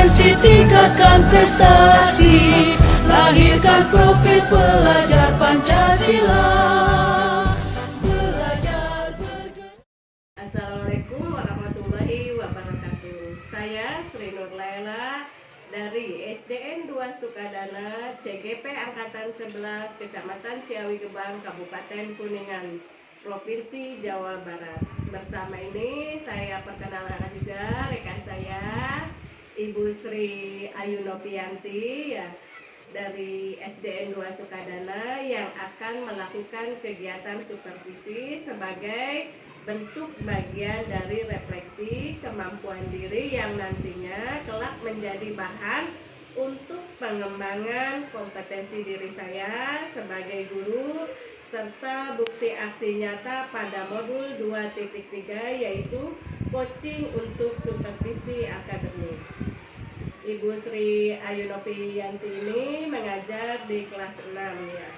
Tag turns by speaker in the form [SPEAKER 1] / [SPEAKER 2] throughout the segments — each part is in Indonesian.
[SPEAKER 1] kompetensi, tingkatkan prestasi, lahirkan profil pelajar Pancasila. Belajar bergerak.
[SPEAKER 2] Assalamualaikum warahmatullahi wabarakatuh. Saya Sri Nur Laila dari SDN 2 Sukadana, CGP Angkatan 11, Kecamatan Ciawi Gebang, Kabupaten Kuningan, Provinsi Jawa Barat. Bersama ini saya perkenalkan juga rekan saya, Ibu Sri Ayu Nopianti ya, dari SDN 2 Sukadana yang akan melakukan kegiatan supervisi sebagai bentuk bagian dari refleksi kemampuan diri yang nantinya kelak menjadi bahan untuk pengembangan kompetensi diri saya sebagai guru serta bukti aksi nyata pada modul 2.3 yaitu coaching untuk supervisi akademik. Ibu Sri Ayu Nopianti ini mengajar di kelas 6 ya,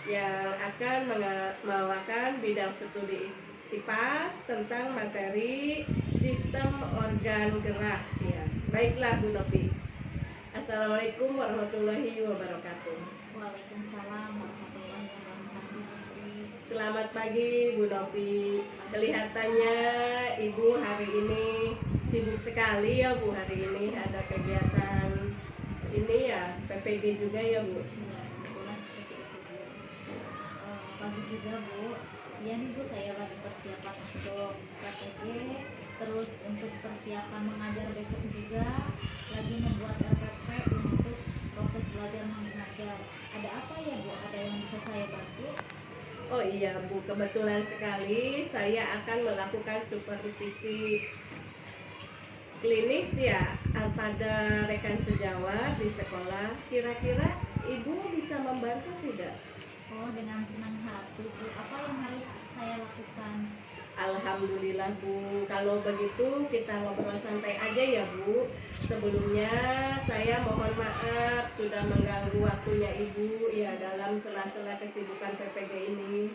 [SPEAKER 2] yang akan membawakan bidang studi IPAS tentang materi sistem organ gerak ya. Baiklah Bu Nopi. Assalamualaikum warahmatullahi wabarakatuh.
[SPEAKER 3] Waalaikumsalam warahmatullahi wabarakatuh, Bu Sri.
[SPEAKER 2] Selamat pagi Bu Nopi. Kelihatannya Ibu hari ini sibuk sekali ya Bu. Hari ini ada kegiatan ini ya, PPG juga ya Bu.
[SPEAKER 3] Iya, kebetulan seperti itu, Bu. Pagi juga, Bu. Iya nih, Bu, saya lagi persiapan untuk PPG, terus untuk persiapan mengajar besok juga lagi membuat RPP untuk proses belajar mengajar. Ada apa ya, Bu? Ada yang bisa saya bantu?
[SPEAKER 2] Oh iya Bu, kebetulan sekali saya akan melakukan supervisi klinis ya pada rekan sejawat di sekolah. Kira-kira Ibu bisa membantu tidak?
[SPEAKER 3] Oh, dengan senang hati, Bu. Apa yang harus saya lakukan?
[SPEAKER 2] Alhamdulillah Bu, kalau begitu kita ngobrol santai aja ya Bu. Sebelumnya saya mohon maaf sudah mengganggu waktunya Ibu ya dalam sela-sela kesibukan PPG ini.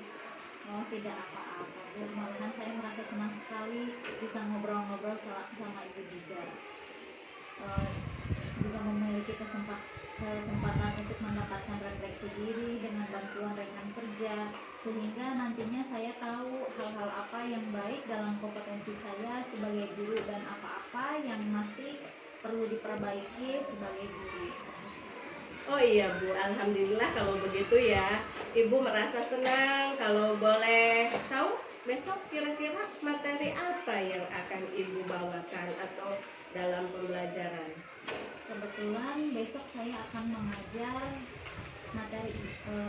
[SPEAKER 3] Oh, tidak apa-apa, Bu. Malahan saya merasa senang sekali bisa ngobrol-ngobrol sama Ibu juga. Juga memiliki kesempatan untuk mendapatkan refleksi diri dengan bantuan rekan kerja, sehingga nantinya saya tahu hal-hal apa yang baik dalam kompetensi saya sebagai guru dan apa-apa yang masih perlu diperbaiki sebagai guru.
[SPEAKER 2] Oh iya Bu, alhamdulillah kalau begitu ya. Ibu merasa senang kalau boleh tahu besok kira-kira materi apa yang akan Ibu bawakan atau dalam pembelajaran.
[SPEAKER 3] Kebetulan besok saya akan mengajar materi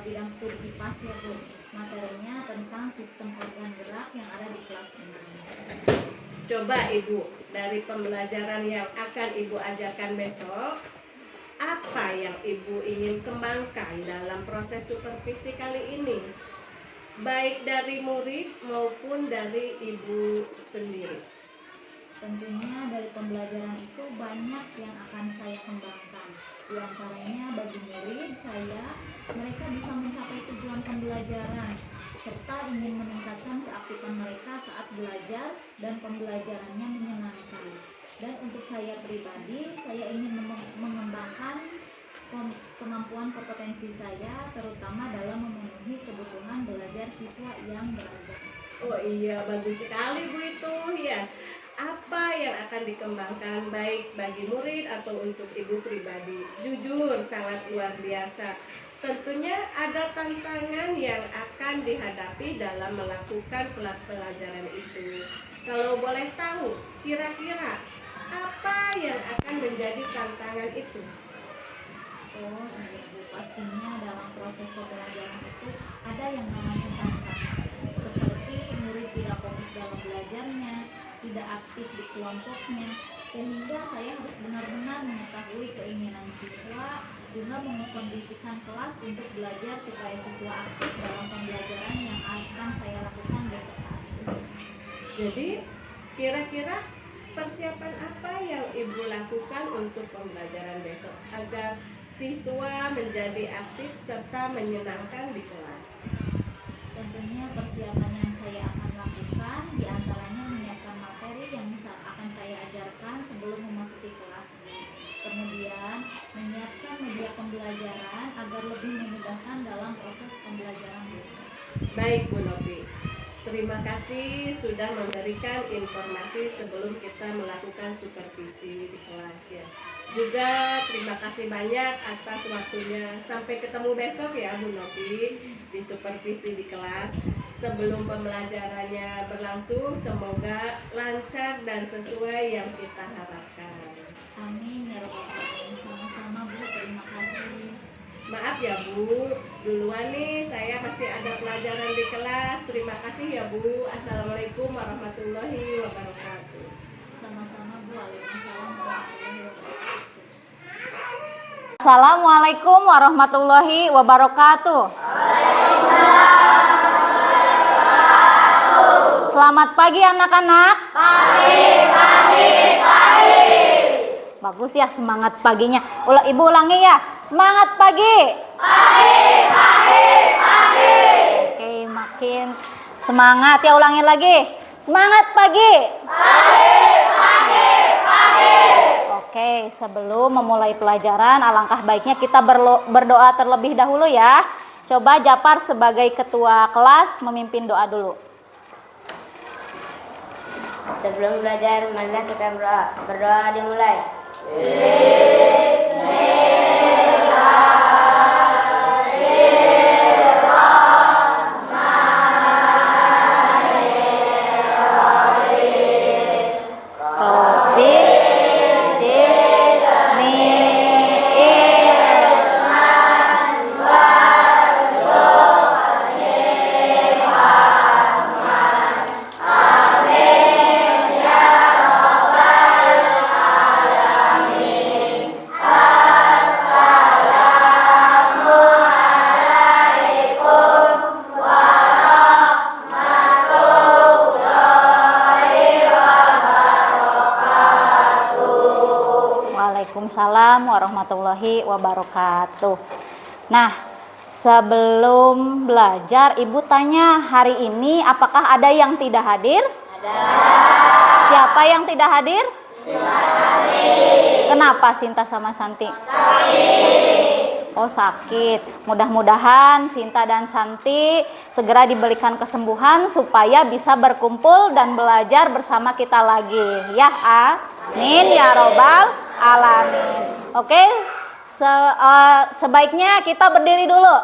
[SPEAKER 3] bidang studi IPAS ya, Bu. Materinya tentang sistem organ gerak yang ada di kelas ini.
[SPEAKER 2] Coba Ibu, dari pembelajaran yang akan Ibu ajarkan besok, apa yang Ibu ingin kembangkan dalam proses supervisi kali ini? Baik dari murid maupun dari Ibu sendiri.
[SPEAKER 3] Tentunya dari pembelajaran itu banyak yang akan saya kembangkan. Di antaranya bagi murid mereka bisa mencapai tujuan pembelajaran serta ingin meningkatkan keaktifan mereka saat belajar dan pembelajarannya menyenangkan. Dan untuk saya pribadi, saya ingin mengembangkan kemampuan kompetensi saya terutama dalam memenuhi kebutuhan belajar siswa yang beragam.
[SPEAKER 2] Oh iya, bagus sekali Bu itu ya. Apa yang akan dikembangkan baik bagi murid atau untuk Ibu pribadi? Jujur sangat luar biasa. Tentunya ada tantangan yang akan dihadapi dalam melakukan pelajaran itu. Kalau boleh tahu, kira-kira apa yang akan menjadi tantangan itu?
[SPEAKER 3] Oh iya Bu, pastinya dalam proses pembelajaran itu ada yang namanya tantangan, seperti murid tidak fokus dalam belajarnya, tidak aktif di kelompoknya, sehingga saya harus benar-benar mengetahui keinginan siswa, juga mengkondisikan kelas untuk belajar supaya siswa aktif dalam pembelajaran yang akan saya lakukan besok hari.
[SPEAKER 2] Jadi, kira-kira persiapan apa yang Ibu lakukan untuk pembelajaran besok agar siswa menjadi aktif serta menyenangkan di kelas?
[SPEAKER 3] Tentunya persiapan yang saya akan lakukan diantaranya menyiapkan materi yang akan saya ajarkan sebelum memasuki kelas. Kemudian, menyiapkan media pembelajaran agar lebih memudahkan dalam proses pembelajaran besok.
[SPEAKER 2] Baik Bu Novi, terima kasih sudah memberikan informasi sebelum kita melakukan supervisi di kelas ya. Juga terima kasih banyak atas waktunya. Sampai ketemu besok ya Bu Novi di supervisi di kelas. Sebelum pembelajarannya berlangsung, semoga lancar dan sesuai yang kita harapkan.
[SPEAKER 3] Amin ya rabbal alamin. Sama-sama Bu, terima kasih.
[SPEAKER 2] Maaf ya Bu, duluan nih saya masih ada pelajaran di kelas. Terima kasih ya Bu. Assalamualaikum warahmatullahi wabarakatuh.
[SPEAKER 3] Sama-sama Bu. Waalaikumsalam warahmatullahi wabarakatuh.
[SPEAKER 4] Assalamualaikum warahmatullahi wabarakatuh. Selamat pagi anak-anak. Bagus ya semangat paginya. Ibu ulangi ya. Semangat pagi. Oke, makin semangat ya, ulangi lagi. Semangat pagi. Oke, sebelum memulai pelajaran, alangkah baiknya kita berdoa terlebih dahulu ya. Coba Japar sebagai ketua kelas memimpin doa dulu.
[SPEAKER 5] Sebelum belajar, marilah kita berdoa. Berdoa dimulai.
[SPEAKER 4] Robbi Waalaikumsalam warahmatullahi wabarakatuh. Nah, sebelum belajar, Ibu tanya hari ini apakah ada yang tidak hadir? Ada. Siapa yang tidak hadir? Santi. Kenapa Sinta sama Santi? Sakit. Oh, sakit. Mudah-mudahan Sinta dan Santi segera diberikan kesembuhan supaya bisa berkumpul dan belajar bersama kita lagi. Ya, amin ya robbal alamin. Oke, sebaiknya kita berdiri dulu.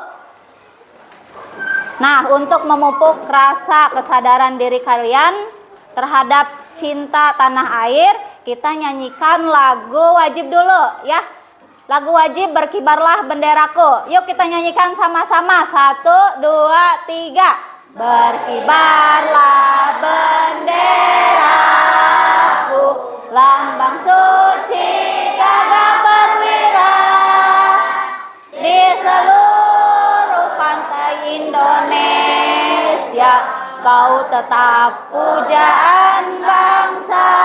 [SPEAKER 4] Nah, untuk memupuk rasa kesadaran diri kalian terhadap cinta tanah air, kita nyanyikan lagu wajib dulu ya. Lagu wajib Berkibarlah Benderaku. Yuk kita nyanyikan sama-sama. 1, 2, 3. Berkibarlah benderaku, lambang suci gagah perwira di seluruh pantai Indonesia. Kau tetap pujaan bangsa.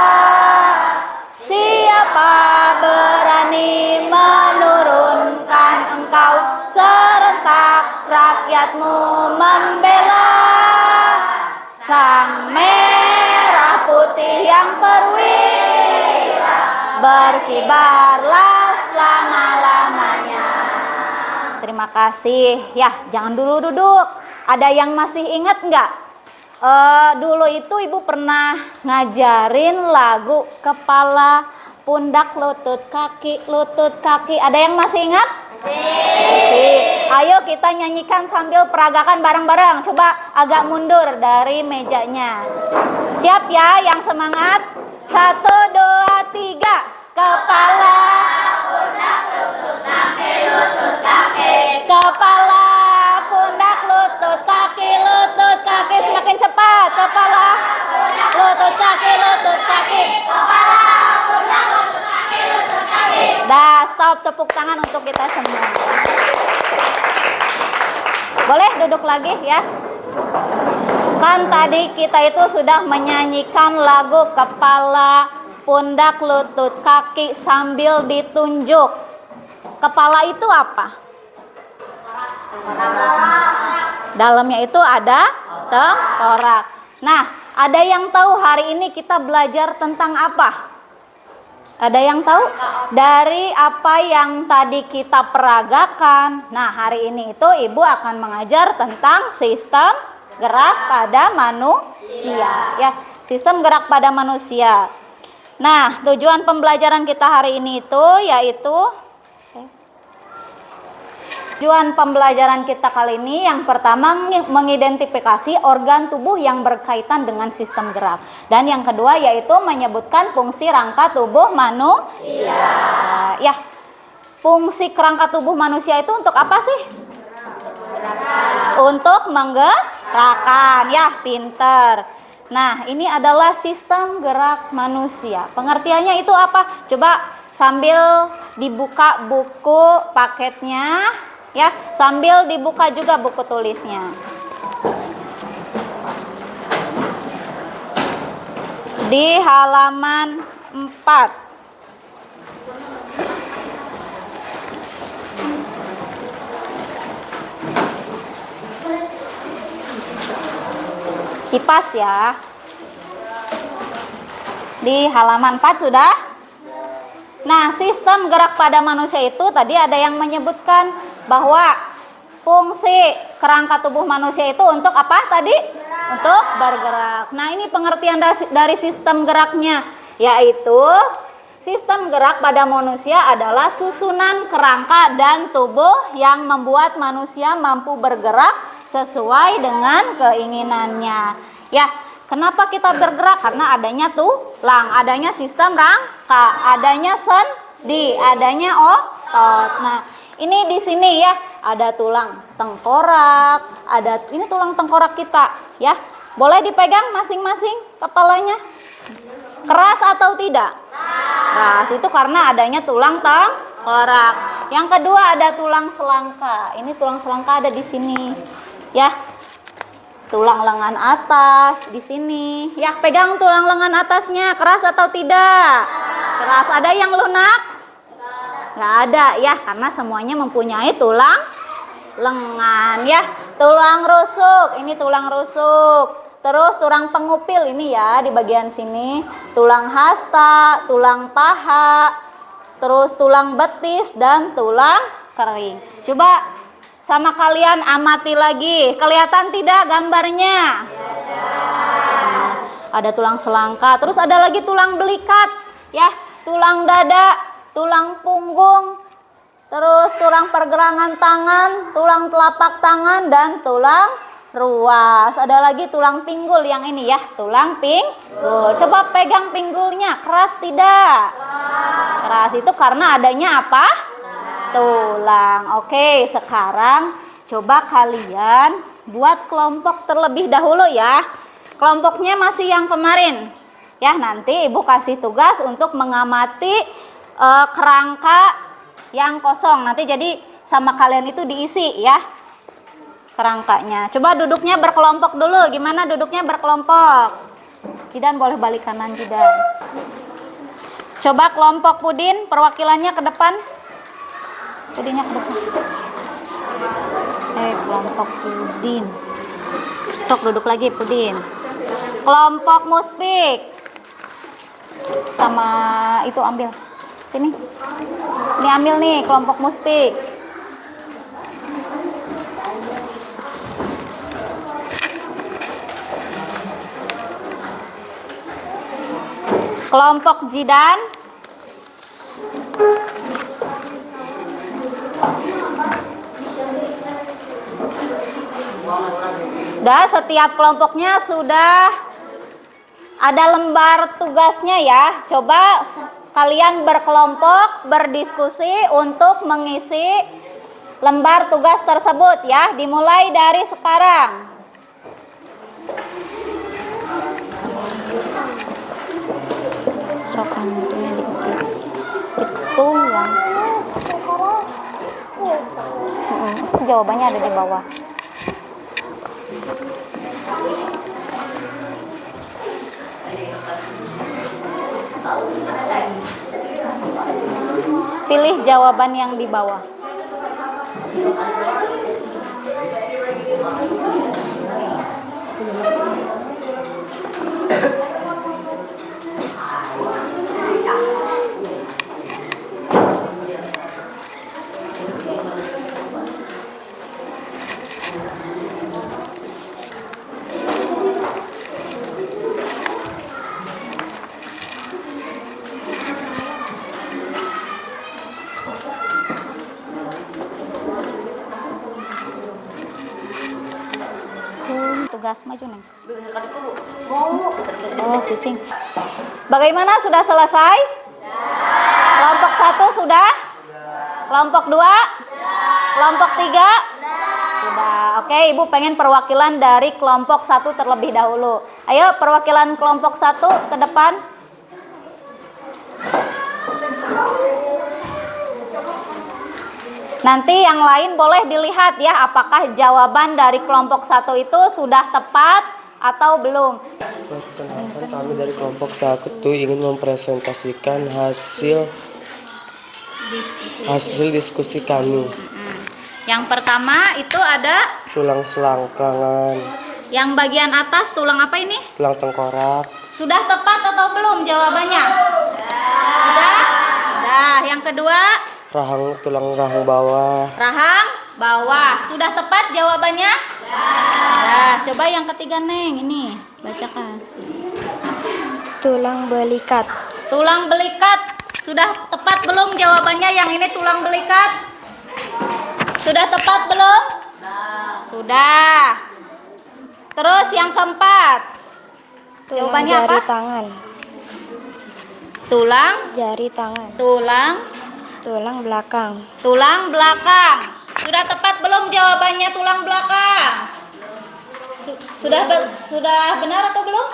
[SPEAKER 4] Siapa berani menurunkan engkau, serentak rakyatmu membela sang merah putih yang perwira. Berkibarlah selama-lamanya. Terima kasih. Ya, jangan dulu duduk. Ada yang masih ingat nggak? Dulu itu Ibu pernah ngajarin lagu kepala, pundak, lutut, kaki. Ada yang masih ingat? Masih. Ayo kita nyanyikan sambil peragakan bareng-bareng. Coba agak mundur dari mejanya. Siap ya yang semangat? 1, 2, 3. Kepala, pundak, lutut, kaki, lutut, kaki. Kepala, pundak, lutut, kaki, lutut, kaki. Semakin cepat. Kepala, lutut, kaki, lutut, kaki. Kepala, pundak, lutut, kaki, lutut, kaki. Dah, stop, tepuk tangan untuk kita semua. Boleh duduk lagi ya. Kan tadi kita itu sudah menyanyikan lagu kepala, pundak, lutut, kaki sambil ditunjuk. Kepala itu apa? Dalamnya itu ada tengkorak. Nah, ada yang tahu hari ini kita belajar tentang apa? Ada yang tahu? Dari apa yang tadi kita peragakan. Nah, hari ini itu Ibu akan mengajar tentang sistem gerak pada manusia. Ya, sistem gerak pada manusia. Nah, tujuan pembelajaran kita hari ini itu yaitu tujuan pembelajaran kita kali ini yang pertama mengidentifikasi organ tubuh yang berkaitan dengan sistem gerak. Dan yang kedua yaitu menyebutkan fungsi rangka tubuh manusia. Ya, fungsi kerangka tubuh manusia itu untuk apa sih? Untuk menggerakkan. Ya, pinter. Nah, ini adalah sistem gerak manusia. Pengertiannya itu apa? Coba sambil dibuka buku paketnya, ya, sambil dibuka juga buku tulisnya. Di halaman 4. Kipas ya. Di halaman 4 sudah. Nah, sistem gerak pada manusia itu tadi ada yang menyebutkan bahwa fungsi kerangka tubuh manusia itu untuk apa tadi? Untuk bergerak. Nah, ini pengertian dari sistem geraknya, yaitu sistem gerak pada manusia adalah susunan kerangka dan tubuh yang membuat manusia mampu bergerak sesuai dengan keinginannya. Ya, kenapa kita bergerak? Karena adanya tulang, adanya sistem rangka, adanya sendi, adanya otot. Nah, ini di sini ya, ada tulang tengkorak, ini tulang tengkorak kita, ya. Boleh dipegang masing-masing kepalanya. Keras atau tidak? Keras. Itu karena adanya tulang tengkorak. Yang kedua ada tulang selangka. Ini tulang selangka ada di sini. Ya. Tulang lengan atas di sini. Ya, pegang tulang lengan atasnya. Keras atau tidak? Keras. Ada yang lunak? Nggak ada ya, karena semuanya mempunyai tulang lengan ya. Tulang rusuk, ini tulang rusuk. Terus tulang pengupil ini ya di bagian sini. Tulang hasta, tulang paha, terus tulang betis dan tulang kering. Coba sama kalian amati lagi. Kelihatan tidak gambarnya? Ada tulang selangka, terus ada lagi tulang belikat ya, tulang dada, tulang punggung, terus tulang pergelangan tangan, tulang telapak tangan, dan tulang ruas. Ada lagi tulang pinggul yang ini ya, tulang pinggul. Coba pegang pinggulnya, keras tidak? Keras itu karena adanya apa? Tulang. Oke, sekarang coba kalian buat kelompok terlebih dahulu ya. Kelompoknya masih yang kemarin. Ya, nanti Ibu kasih tugas untuk mengamati kerangka yang kosong. Nanti jadi sama kalian itu diisi ya kerangkanya. Coba duduknya berkelompok dulu. Gimana duduknya berkelompok? Jidan boleh balik kanan Jidan. Coba kelompok Pudin perwakilannya ke depan. Pudinnya ke depan. Kelompok Pudin. Sok duduk lagi Pudin. Kelompok Muspik. Sama itu ambil. Sini. Ini ambil nih kelompok Muspik. Kelompok Jidan. Setiap kelompoknya sudah ada lembar tugasnya ya. Coba kalian berkelompok berdiskusi untuk mengisi lembar tugas tersebut ya. Dimulai dari sekarang. Itu diisi. Itu yang jawabannya ada di bawah. Pilih jawaban yang di bawah. Bagas, maju Neng. Oh, si Cing. Bagaimana, sudah selesai? Kelompok 1 sudah? Kelompok 2? Kelompok 3? Sudah. Oke, Ibu pengen perwakilan dari kelompok 1 terlebih dahulu. Ayo, perwakilan kelompok 1 ke depan. Nanti yang lain boleh dilihat ya, apakah jawaban dari kelompok 1 itu sudah tepat atau belum.
[SPEAKER 6] Perkenalkan, kami dari kelompok 1 ingin mempresentasikan hasil diskusi kami.
[SPEAKER 4] Yang pertama itu ada
[SPEAKER 6] Tulang selangkangan,
[SPEAKER 4] yang bagian atas, tulang apa ini?
[SPEAKER 6] tulang tengkorak,
[SPEAKER 4] Sudah tepat atau belum jawabannya? Sudah? Sudah. Yang kedua,
[SPEAKER 6] tulang rahang bawah,
[SPEAKER 4] rahang bawah. Sudah tepat jawabannya? Nah, coba yang ketiga Neng, ini bacakan.
[SPEAKER 5] Tulang belikat.
[SPEAKER 4] Tulang belikat. Sudah tepat belum jawabannya? Yang ini tulang belikat. Sudah tepat belum? Sudah. Terus yang keempat.
[SPEAKER 5] Tulang
[SPEAKER 4] Jawabannya
[SPEAKER 5] jari
[SPEAKER 4] apa?
[SPEAKER 5] tangan.
[SPEAKER 4] Tulang,
[SPEAKER 5] Jari tangan.
[SPEAKER 4] tulang
[SPEAKER 5] Belakang.
[SPEAKER 4] belakang. Sudah tepat belum jawabannya tulang belakang? Sudah benar atau belum?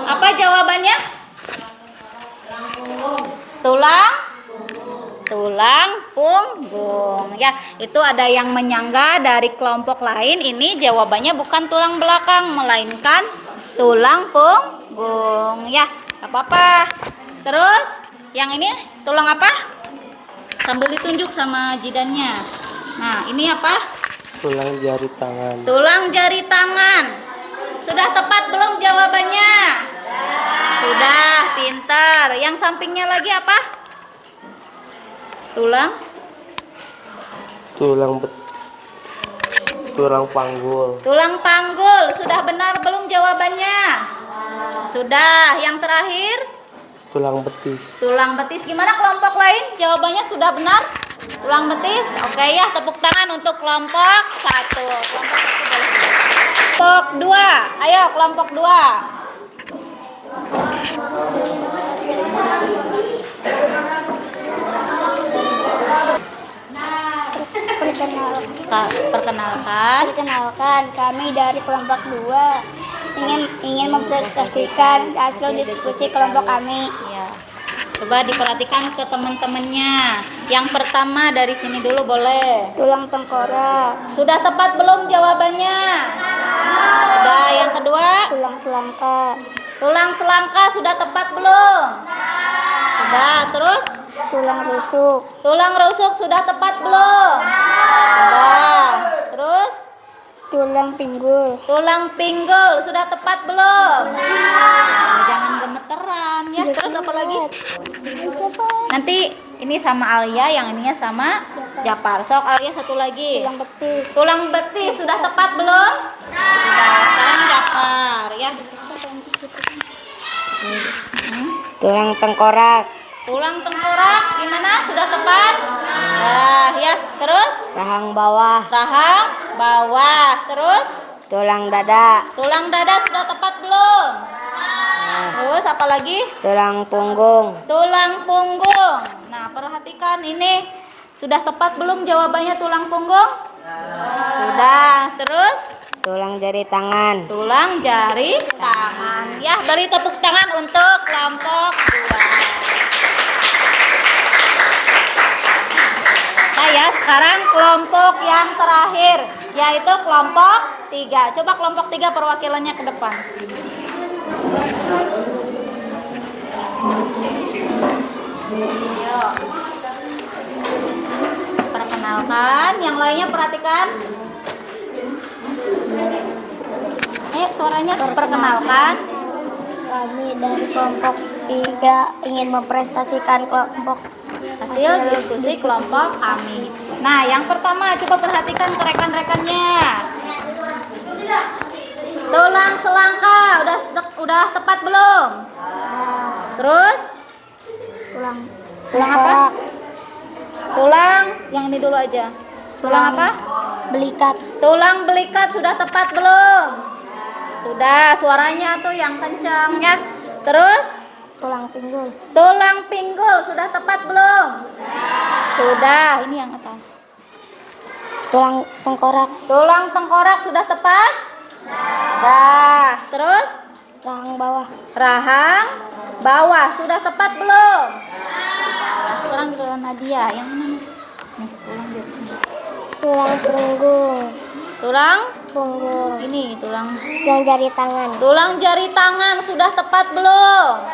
[SPEAKER 4] Apa jawabannya? Tulang punggung. Ya, itu ada yang menyangga dari kelompok lain, ini jawabannya bukan tulang belakang melainkan tulang punggung. Ya, enggak apa-apa. Terus yang ini tulang apa? Sambil ditunjuk sama jidannya. Nah, ini apa?
[SPEAKER 6] tulang jari tangan,
[SPEAKER 4] Tulang jari tangan. Sudah tepat belum jawabannya? Sudah, pintar. Yang sampingnya lagi apa?
[SPEAKER 6] tulang panggul,
[SPEAKER 4] Tulang panggul. Sudah benar belum jawabannya? Sudah. Yang terakhir?
[SPEAKER 6] tulang betis.
[SPEAKER 4] Tulang betis. Gimana kelompok lain? Jawabannya sudah benar? Tulang betis. Oke ya, tepuk tangan untuk kelompok 1. Kelompok 2. Ayo kelompok 2.
[SPEAKER 5] Perkenalkan, kami dari kelompok 2 ingin mempresentasikan hasil diskusi kelompok kami.
[SPEAKER 4] Ya. Coba diperhatikan ke teman-temannya. Yang pertama dari sini dulu boleh.
[SPEAKER 5] Tulang tengkorak.
[SPEAKER 4] Sudah tepat belum jawabannya? Sudah. Yang kedua,
[SPEAKER 5] Tulang selangka.
[SPEAKER 4] tulang selangka sudah tepat belum? Sudah. Terus,
[SPEAKER 5] Tulang rusuk.
[SPEAKER 4] tulang rusuk sudah tepat belum? Sudah. Terus,
[SPEAKER 5] Tulang pinggul.
[SPEAKER 4] tulang pinggul sudah tepat belum? Jangan gemeteran ya. Terus apa lagi? Nanti ini sama Alia, yang ininya sama Japar. Sok Alia satu lagi.
[SPEAKER 5] Tulang betis.
[SPEAKER 4] Tulang betis sudah tepat belum? Sudah. Sekarang Japar ya.
[SPEAKER 5] Tulang tengkorak.
[SPEAKER 4] Tulang tengkorak gimana? Sudah tepat? Nah, ya. Terus
[SPEAKER 5] Rahang bawah.
[SPEAKER 4] rahang bawah. Terus
[SPEAKER 5] Tulang dada.
[SPEAKER 4] tulang dada sudah tepat belum? Terus apa lagi?
[SPEAKER 5] Tulang punggung.
[SPEAKER 4] Tulang punggung. Nah, perhatikan ini. Sudah tepat belum jawabannya tulang punggung? Sudah. Terus
[SPEAKER 5] Tulang jari tangan.
[SPEAKER 4] tulang jari tangan. Ya, beri tepuk tangan untuk kelompok 2. Nah ya, sekarang kelompok yang terakhir, yaitu kelompok 3. Coba kelompok 3 perwakilannya ke depan. Ayo. Perkenalkan, yang lainnya perhatikan. Ayo suaranya, perkenalkan.
[SPEAKER 5] Kami dari kelompok 3 ingin mempresentasikan
[SPEAKER 4] Hasil diskusi kelompok kami. Nah, yang pertama coba perhatikan ke rekan-rekannya. Tulang selangka udah tepat belum? Terus
[SPEAKER 5] tulang
[SPEAKER 4] apa? Tulang yang ini dulu aja. Tulang apa?
[SPEAKER 5] belikat.
[SPEAKER 4] Tulang belikat sudah tepat belum? Sudah, suaranya tuh yang kencang ya. Terus
[SPEAKER 5] Tulang pinggul.
[SPEAKER 4] tulang pinggul sudah tepat belum? Sudah, ini yang atas.
[SPEAKER 5] Tulang tengkorak.
[SPEAKER 4] Tulang tengkorak sudah tepat? Dah. Terus
[SPEAKER 5] Rahang bawah.
[SPEAKER 4] rahang bawah sudah tepat belum? Nah, sekarang giliran Nadia. Yang mana nih? Nih, tulang dia.
[SPEAKER 5] Tulang punggung.
[SPEAKER 4] Tulang
[SPEAKER 5] Punggung.
[SPEAKER 4] ini tulang
[SPEAKER 5] Tulang jari tangan.
[SPEAKER 4] tulang jari tangan sudah tepat belum?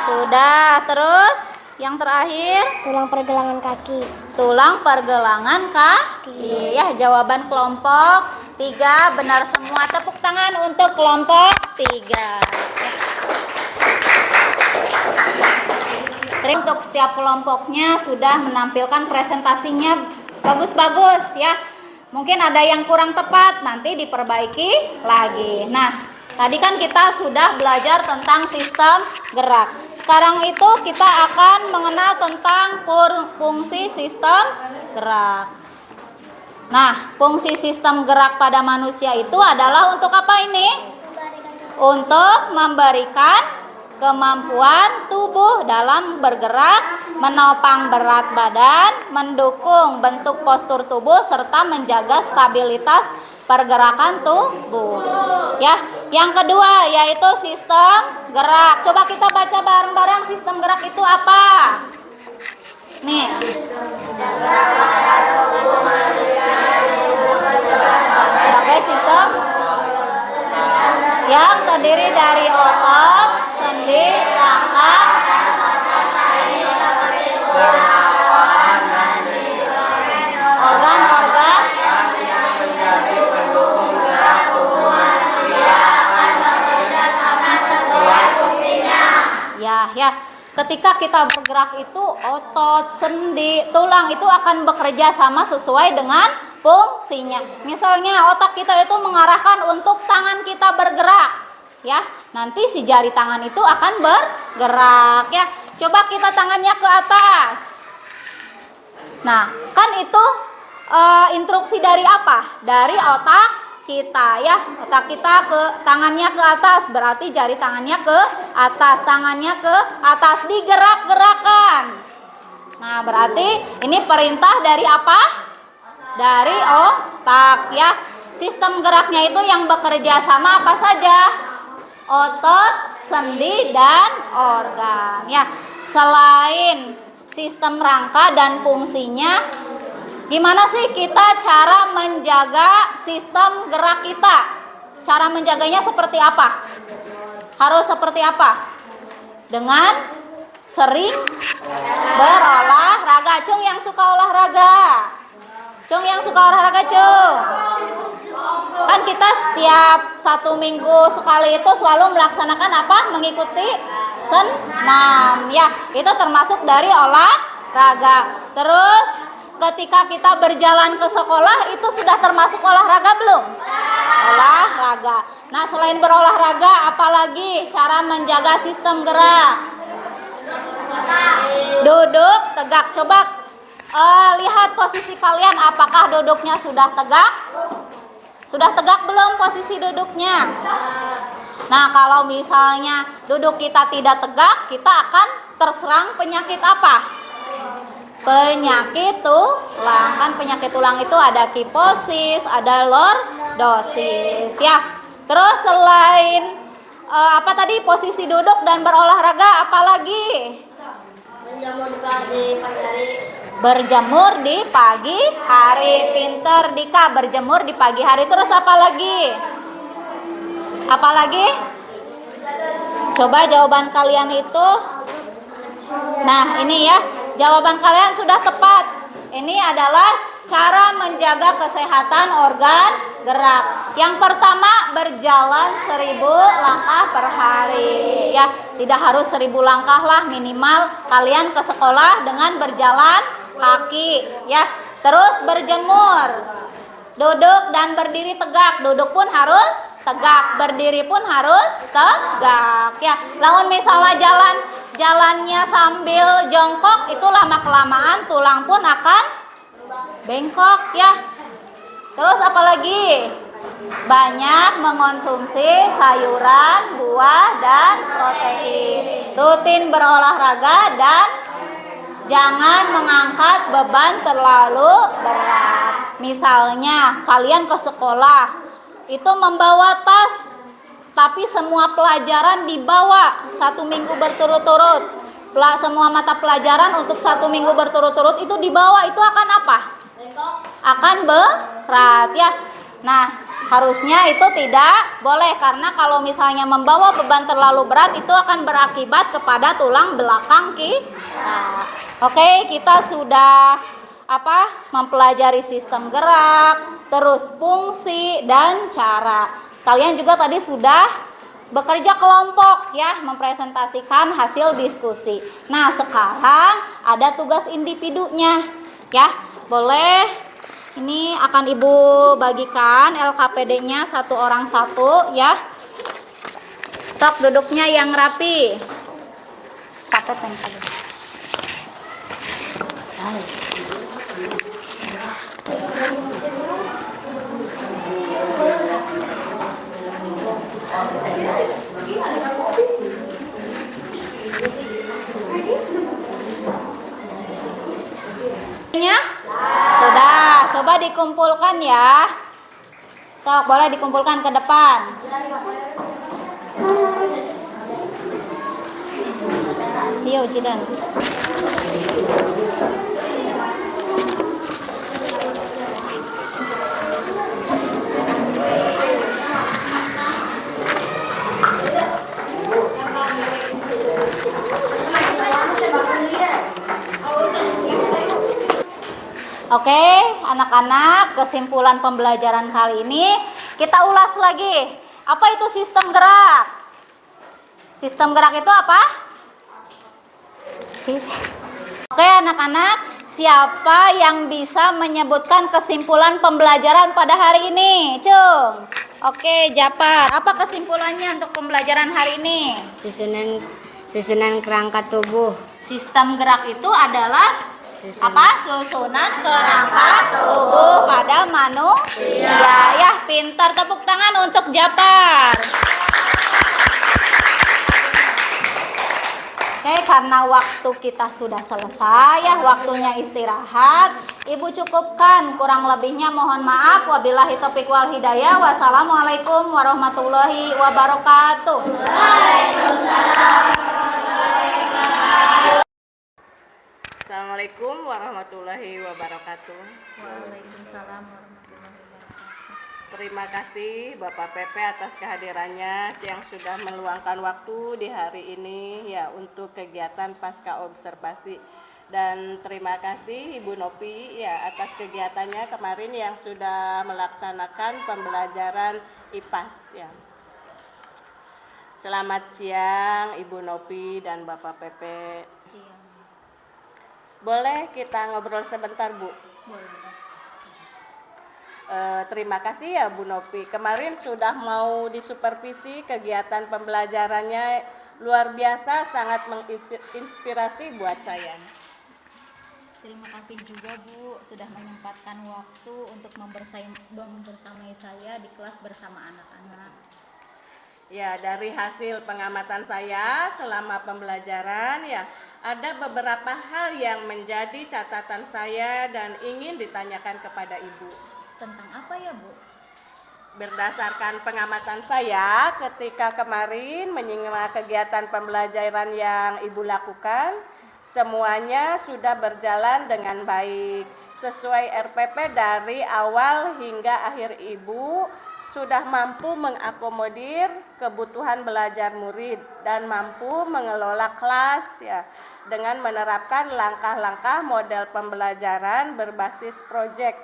[SPEAKER 4] Sudah. Terus yang terakhir
[SPEAKER 5] Tulang pergelangan kaki.
[SPEAKER 4] tulang pergelangan kaki. Ya, jawaban kelompok 3 benar semua. Tepuk tangan untuk kelompok 3. Jadi untuk setiap kelompoknya sudah menampilkan presentasinya bagus-bagus ya. Mungkin ada yang kurang tepat, nanti diperbaiki lagi. Nah, tadi kan kita sudah belajar tentang sistem gerak. Sekarang itu kita akan mengenal tentang fungsi sistem gerak. Nah, fungsi sistem gerak pada manusia itu adalah untuk apa ini? Untuk memberikan kemampuan tubuh dalam bergerak, menopang berat badan, mendukung bentuk postur tubuh, serta menjaga stabilitas pergerakan tubuh. Ya, yang kedua yaitu sistem gerak. Coba kita baca bareng-bareng sistem gerak itu apa? Nih. Sebagai sistem yang terdiri dari otot, sendi, rangka, organ-organ ya. Ketika kita bergerak itu otot, sendi, tulang itu akan bekerja sama sesuai dengan fungsinya. Misalnya otak kita itu mengarahkan untuk tangan kita bergerak, ya. Nanti si jari tangan itu akan bergerak, ya. Coba kita tangannya ke atas. Nah, kan itu instruksi dari apa? Dari otak kita, ya. Otak kita ke tangannya ke atas, berarti jari tangannya ke atas, tangannya ke atas, digerak-gerakan. Nah, berarti ini perintah dari apa? Dari otak, ya. Sistem geraknya itu yang bekerja sama apa saja? Otot, sendi, dan organ, ya. Selain sistem rangka dan fungsinya, gimana sih kita cara menjaga sistem gerak kita? Cara menjaganya seperti apa? Harus seperti apa? Dengan sering berolahraga. Cung yang suka olahraga. Cung yang suka olahraga, Cung. Kan kita setiap 1 minggu sekali itu selalu melaksanakan apa? Mengikuti senam, ya. Itu termasuk dari olahraga. Terus ketika kita berjalan ke sekolah itu sudah termasuk olahraga belum? Olahraga. Nah, selain berolahraga, apalagi cara menjaga sistem gerak? Duduk tegak. Coba lihat posisi kalian, apakah duduknya sudah tegak? Sudah tegak belum posisi duduknya? Nah, kalau misalnya duduk kita tidak tegak, kita akan terserang penyakit apa? Penyakit tulang. Kan penyakit tulang itu ada kifosis, ada lordosis, ya. Terus selain apa tadi, posisi duduk dan berolahraga, apalagi? Berjemur di pagi hari. Pinter Dika, berjemur di pagi hari. Terus apa lagi? Apa lagi? Coba jawaban kalian itu. Nah, ini ya, jawaban kalian sudah tepat. Ini adalah cara menjaga kesehatan organ gerak. Yang pertama, berjalan 1000 langkah per hari, ya. Tidak harus 1000 langkah lah, minimal kalian ke sekolah dengan berjalan kaki, ya. Terus berjemur, duduk dan berdiri tegak. Duduk pun harus tegak, berdiri pun harus tegak, ya. Lamun misalnya jalannya sambil jongkok, itu lama kelamaan tulang pun akan bengkok, ya. Terus apalagi? Banyak mengonsumsi sayuran, buah, dan protein. Rutin berolahraga dan jangan mengangkat beban terlalu berat. Misalnya kalian ke sekolah itu membawa tas, tapi semua pelajaran dibawa 1 minggu berturut-turut. Semua mata pelajaran untuk 1 minggu berturut-turut itu dibawa, itu akan apa? Akan berat ya. Nah, harusnya itu tidak boleh, karena kalau misalnya membawa beban terlalu berat itu akan berakibat kepada tulang belakang kita. Oke, kita sudah mempelajari sistem gerak, terus fungsi dan cara. Kalian juga tadi sudah bekerja kelompok ya, mempresentasikan hasil diskusi. Nah, sekarang ada tugas individunya ya. Boleh, ini akan Ibu bagikan LKPD-nya 1 orang 1 ya. Sok duduknya yang rapi. Pakai tempat. Sudah, coba dikumpulkan ya. Sok, boleh dikumpulkan ke depan. Iya, Jidan. Oke, anak-anak, kesimpulan pembelajaran kali ini kita ulas lagi. Apa itu sistem gerak? Sistem gerak itu apa? Oke, anak-anak, siapa yang bisa menyebutkan kesimpulan pembelajaran pada hari ini? Cung. Oke, Japar. Apa kesimpulannya untuk pembelajaran hari ini?
[SPEAKER 7] Susunan kerangka tubuh.
[SPEAKER 4] Sistem gerak itu adalah susunan kerangka tubuh pada manusia. Ya, pintar, tepuk tangan untuk Japar. Oke, karena waktu kita sudah selesai ya, waktunya istirahat. Ibu cukupkan, kurang lebihnya mohon maaf. Wabillahi taufiq wal hidayah. Wassalamualaikum warahmatullahi wabarakatuh.
[SPEAKER 2] Assalamualaikum warahmatullahi wabarakatuh.
[SPEAKER 3] Waalaikumsalam warahmatullahi wabarakatuh.
[SPEAKER 2] Terima kasih Bapak Pepe atas kehadirannya yang sudah meluangkan waktu di hari ini ya untuk kegiatan pasca observasi, dan terima kasih Ibu Nopi ya atas kegiatannya kemarin yang sudah melaksanakan pembelajaran IPAS ya. Selamat siang Ibu Nopi dan Bapak Pepe.
[SPEAKER 3] Siang.
[SPEAKER 2] Boleh kita ngobrol sebentar, Bu?
[SPEAKER 3] Boleh.
[SPEAKER 2] Terima kasih ya Bu Nopi. Kemarin sudah mau disupervisi kegiatan pembelajarannya, luar biasa, sangat menginspirasi buat saya.
[SPEAKER 3] Terima kasih juga Bu sudah menyempatkan waktu untuk membersamai saya di kelas bersama anak-anak.
[SPEAKER 2] Ya, dari hasil pengamatan saya selama pembelajaran ya, ada beberapa hal yang menjadi catatan saya dan ingin ditanyakan kepada Ibu.
[SPEAKER 3] Tentang apa ya Bu?
[SPEAKER 2] Berdasarkan pengamatan saya ketika kemarin menyimak kegiatan pembelajaran yang Ibu lakukan, semuanya sudah berjalan dengan baik. Sesuai RPP dari awal hingga akhir Ibu sudah mampu mengakomodir kebutuhan belajar murid dan mampu mengelola kelas ya dengan menerapkan langkah-langkah model pembelajaran berbasis proyek.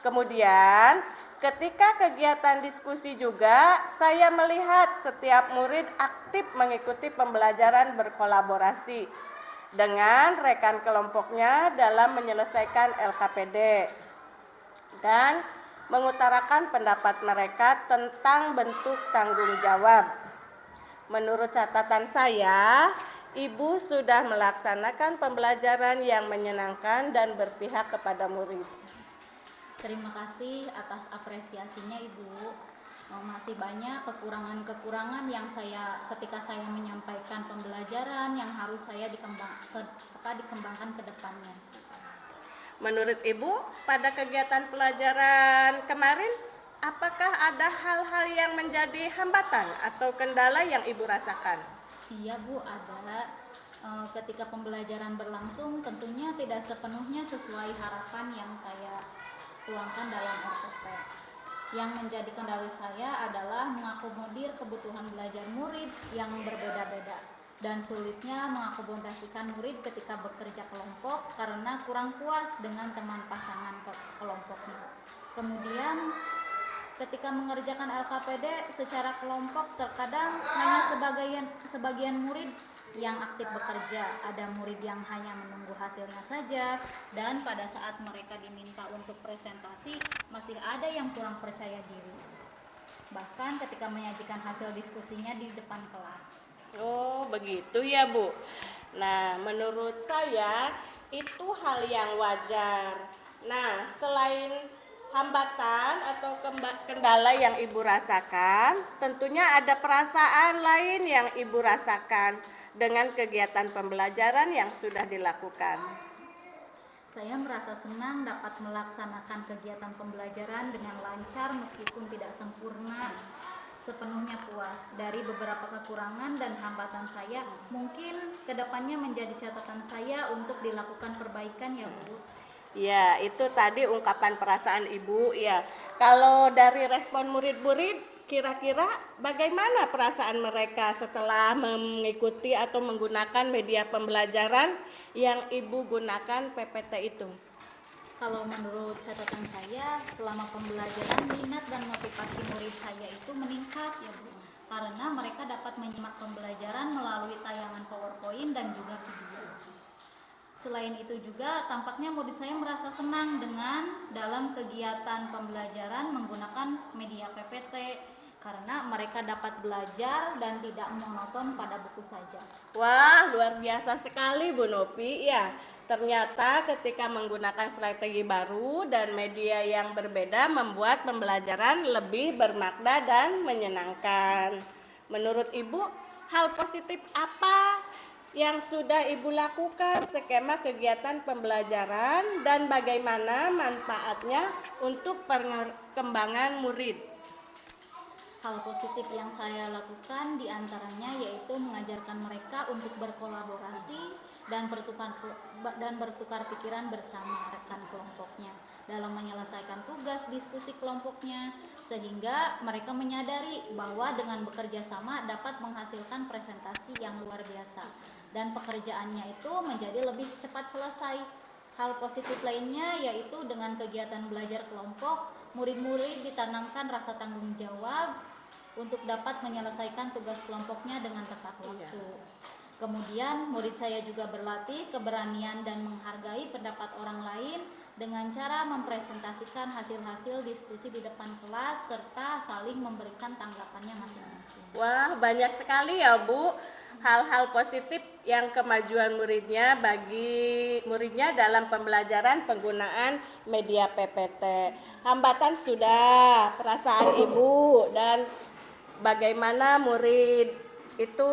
[SPEAKER 2] Kemudian ketika kegiatan diskusi juga saya melihat setiap murid aktif mengikuti pembelajaran berkolaborasi dengan rekan kelompoknya dalam menyelesaikan LKPD dan mengutarakan pendapat mereka tentang bentuk tanggung jawab. Menurut catatan saya, Ibu sudah melaksanakan pembelajaran yang menyenangkan dan berpihak kepada murid.
[SPEAKER 4] Terima kasih atas apresiasinya Ibu. Masih banyak kekurangan-kekurangan yang ketika saya menyampaikan pembelajaran yang harus saya dikembangkan ke depannya.
[SPEAKER 2] Menurut Ibu, pada kegiatan pelajaran kemarin, apakah ada hal-hal yang menjadi hambatan atau kendala yang Ibu rasakan?
[SPEAKER 4] Iya Bu, ada. Ketika pembelajaran berlangsung tentunya tidak sepenuhnya sesuai harapan yang saya tuangkan dalam SOP. Yang menjadi kendali saya adalah mengakomodir kebutuhan belajar murid yang berbeda-beda dan sulitnya mengakomodasikan murid ketika bekerja kelompok karena kurang puas dengan teman pasangan kelompoknya. Kemudian ketika mengerjakan LKPD secara kelompok terkadang hanya sebagian murid yang aktif bekerja, ada murid yang hanya menunggu hasilnya saja, dan pada saat mereka diminta untuk presentasi masih ada yang kurang percaya diri, bahkan ketika menyajikan hasil diskusinya di depan kelas.
[SPEAKER 2] Oh, begitu ya Bu. Nah, menurut saya itu hal yang wajar. Nah, selain hambatan atau kendala yang Ibu rasakan, tentunya ada perasaan lain yang Ibu rasakan dengan kegiatan pembelajaran yang sudah dilakukan.
[SPEAKER 4] Saya merasa senang dapat melaksanakan kegiatan pembelajaran dengan lancar meskipun tidak sempurna sepenuhnya puas. Dari beberapa kekurangan dan hambatan saya, mungkin kedepannya menjadi catatan saya untuk dilakukan perbaikan ya Bu.
[SPEAKER 2] Ya, itu tadi ungkapan perasaan Ibu ya. Kalau dari respon murid-murid, kira-kira bagaimana perasaan mereka setelah mengikuti atau menggunakan media pembelajaran yang Ibu gunakan PPT itu?
[SPEAKER 4] Kalau menurut catatan saya, selama pembelajaran minat dan motivasi murid saya itu meningkat ya Bu, karena mereka dapat menyimak pembelajaran melalui tayangan PowerPoint dan juga video. Selain itu juga tampaknya murid saya merasa senang dengan dalam kegiatan pembelajaran menggunakan media PPT karena mereka dapat belajar dan tidak monoton pada buku saja.
[SPEAKER 2] Wah, luar biasa sekali Bu Novi ya. Ternyata ketika menggunakan strategi baru dan media yang berbeda membuat pembelajaran lebih bermakna dan menyenangkan. Menurut Ibu, hal positif apa yang sudah Ibu lakukan skema kegiatan pembelajaran dan bagaimana manfaatnya untuk perkembangan murid?
[SPEAKER 4] Hal positif yang saya lakukan diantaranya yaitu mengajarkan mereka untuk berkolaborasi dan bertukar pikiran bersama rekan kelompoknya dalam menyelesaikan tugas diskusi kelompoknya, sehingga mereka menyadari bahwa dengan bekerja sama dapat menghasilkan presentasi yang luar biasa dan pekerjaannya itu menjadi lebih cepat selesai. Hal positif lainnya yaitu dengan kegiatan belajar kelompok, murid-murid ditanamkan rasa tanggung jawab untuk dapat menyelesaikan tugas kelompoknya dengan tepat waktu. Kemudian murid saya juga berlatih keberanian dan menghargai pendapat orang lain dengan cara mempresentasikan hasil-hasil diskusi di depan kelas serta saling memberikan tanggapannya masing-masing.
[SPEAKER 2] Wah, banyak sekali ya Bu hal-hal positif yang kemajuan muridnya dalam pembelajaran penggunaan media PPT. Hambatan sudah, perasaan Ibu dan bagaimana murid itu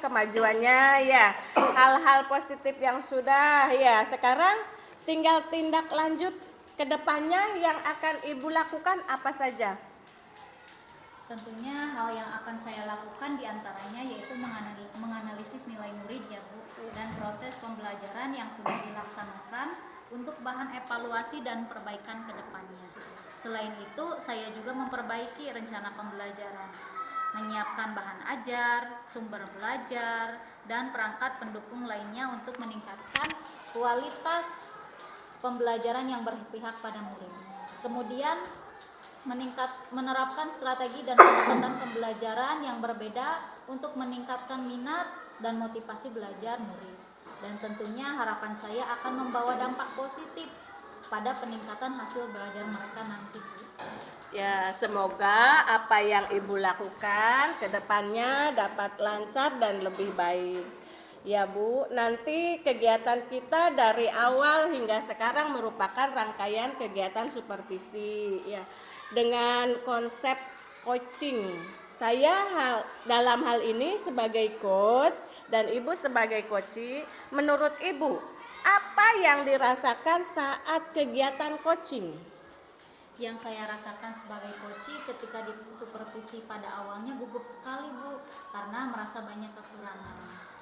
[SPEAKER 2] kemajuannya ya. Hal-hal positif yang sudah ya. Sekarang tinggal tindak lanjut ke depannya yang akan Ibu lakukan apa saja?
[SPEAKER 4] Tentunya hal yang akan saya lakukan diantaranya yaitu menganalisis nilai murid ya Bu, dan proses pembelajaran yang sudah dilaksanakan untuk bahan evaluasi dan perbaikan ke depannya. Selain itu, saya juga memperbaiki rencana pembelajaran, menyiapkan bahan ajar, sumber belajar, dan perangkat pendukung lainnya untuk meningkatkan kualitas pembelajaran yang berpihak pada murid. Kemudian menerapkan strategi dan pendekatan pembelajaran yang berbeda untuk meningkatkan minat dan motivasi belajar murid. Dan tentunya harapan saya akan membawa dampak positif pada peningkatan hasil belajar mereka nanti.
[SPEAKER 2] Ya, semoga apa yang Ibu lakukan ke depannya dapat lancar dan lebih baik. Ya Bu, nanti kegiatan kita dari awal hingga sekarang merupakan rangkaian kegiatan supervisi ya dengan konsep coaching. Dalam hal ini sebagai coach dan Ibu sebagai coachee, menurut Ibu apa yang dirasakan saat kegiatan coaching?
[SPEAKER 3] Yang saya rasakan sebagai coachee ketika di supervisi pada awalnya gugup sekali Bu, karena merasa banyak kekurangan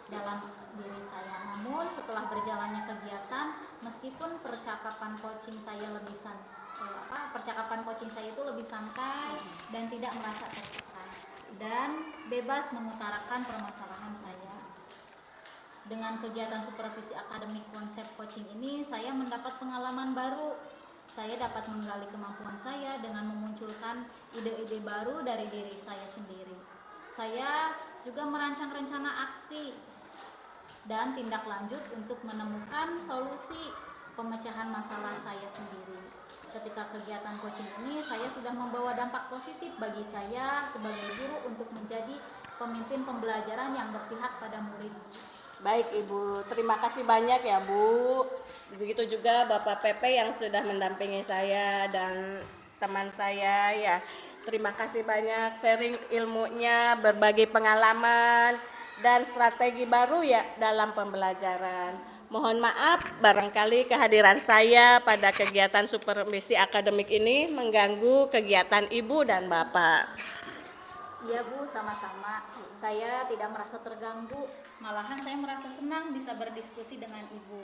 [SPEAKER 3] dalam diri saya. Namun setelah berjalannya kegiatan, meskipun percakapan coaching saya itu lebih santai dan tidak merasa tertekan dan bebas mengutarakan permasalahan saya. Dengan kegiatan supervisi akademik konsep coaching ini, saya mendapat pengalaman baru. Saya dapat menggali kemampuan saya dengan memunculkan ide-ide baru dari diri saya sendiri. Saya juga merancang rencana aksi dan tindak lanjut untuk menemukan solusi pemecahan masalah saya sendiri. Ketika kegiatan coaching ini, saya sudah membawa dampak positif bagi saya sebagai guru untuk menjadi pemimpin pembelajaran yang berpihak pada murid.
[SPEAKER 2] Baik Ibu, terima kasih banyak ya Bu. Begitu juga Bapak Pepe yang sudah mendampingi saya dan teman saya ya. Terima kasih banyak sharing ilmunya, berbagi pengalaman dan strategi baru ya dalam pembelajaran. Mohon maaf barangkali kehadiran saya pada kegiatan supervisi akademik ini mengganggu kegiatan Ibu dan Bapak.
[SPEAKER 3] Iya Bu, sama-sama. Saya tidak merasa terganggu, malahan saya merasa senang bisa berdiskusi dengan Ibu,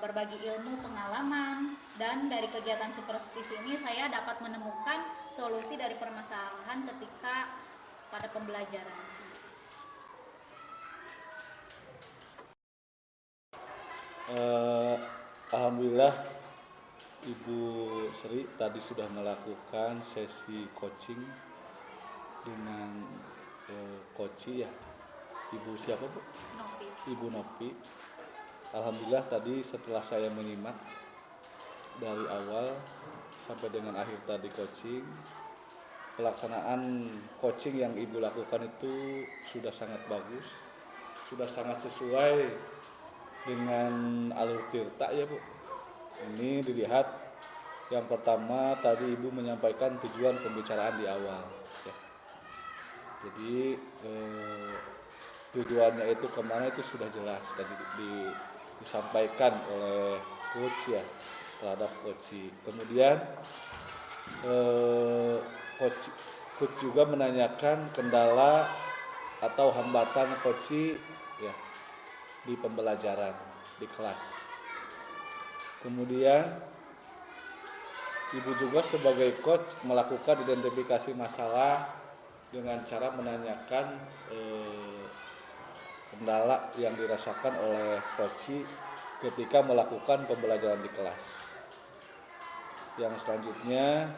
[SPEAKER 3] berbagi ilmu, pengalaman, dan dari kegiatan supervisi ini saya dapat menemukan solusi dari permasalahan ketika pada pembelajaran.
[SPEAKER 8] Alhamdulillah Ibu Sri tadi sudah melakukan sesi coaching dengan coachee ya, Ibu siapa Bu?
[SPEAKER 3] Nopi.
[SPEAKER 8] Ibu Nopi. Alhamdulillah tadi setelah saya menyimak dari awal sampai dengan akhir tadi coaching, pelaksanaan coaching yang Ibu lakukan itu sudah sangat bagus, sudah sangat sesuai dengan alur Tirta ya Bu. Ini dilihat yang pertama tadi Ibu menyampaikan tujuan pembicaraan di awal ya. Jadi tujuannya itu kemana itu sudah jelas tadi disampaikan oleh coach ya terhadap coachee. Kemudian coach juga menanyakan kendala atau hambatan coachee ya di pembelajaran di kelas. Kemudian Ibu juga sebagai coach melakukan identifikasi masalah dengan cara menanyakan kendala yang dirasakan oleh coachee ketika melakukan pembelajaran di kelas. Yang selanjutnya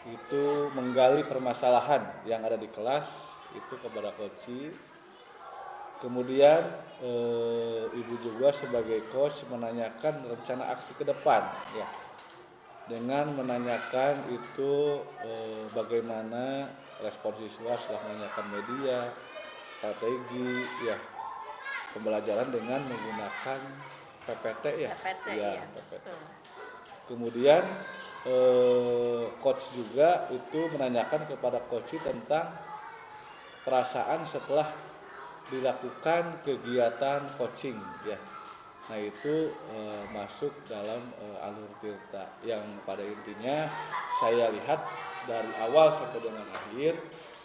[SPEAKER 8] itu menggali permasalahan yang ada di kelas itu kepada coachee. Kemudian Ibu juga sebagai coach menanyakan rencana aksi ke depan ya. Dengan menanyakan itu bagaimana respon siswa setelah menanyakan media, strategi ya pembelajaran dengan menggunakan PPT ya. PPT. Kemudian coach juga itu menanyakan kepada coachee tentang perasaan setelah dilakukan kegiatan coaching ya. Nah itu masuk dalam alur Tirta yang pada intinya saya lihat dari awal sampai dengan akhir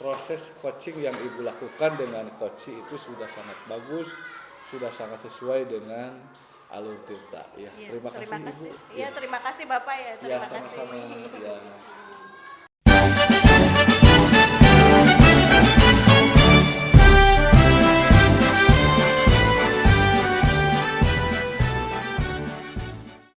[SPEAKER 8] proses coaching yang Ibu lakukan dengan coachee itu sudah sangat bagus, sudah sangat sesuai dengan alur Tirta ya. Terima kasih Ibu.
[SPEAKER 2] Iya, terima kasih Bapak ya. Terima
[SPEAKER 8] sama-sama
[SPEAKER 2] kasih.
[SPEAKER 8] ya.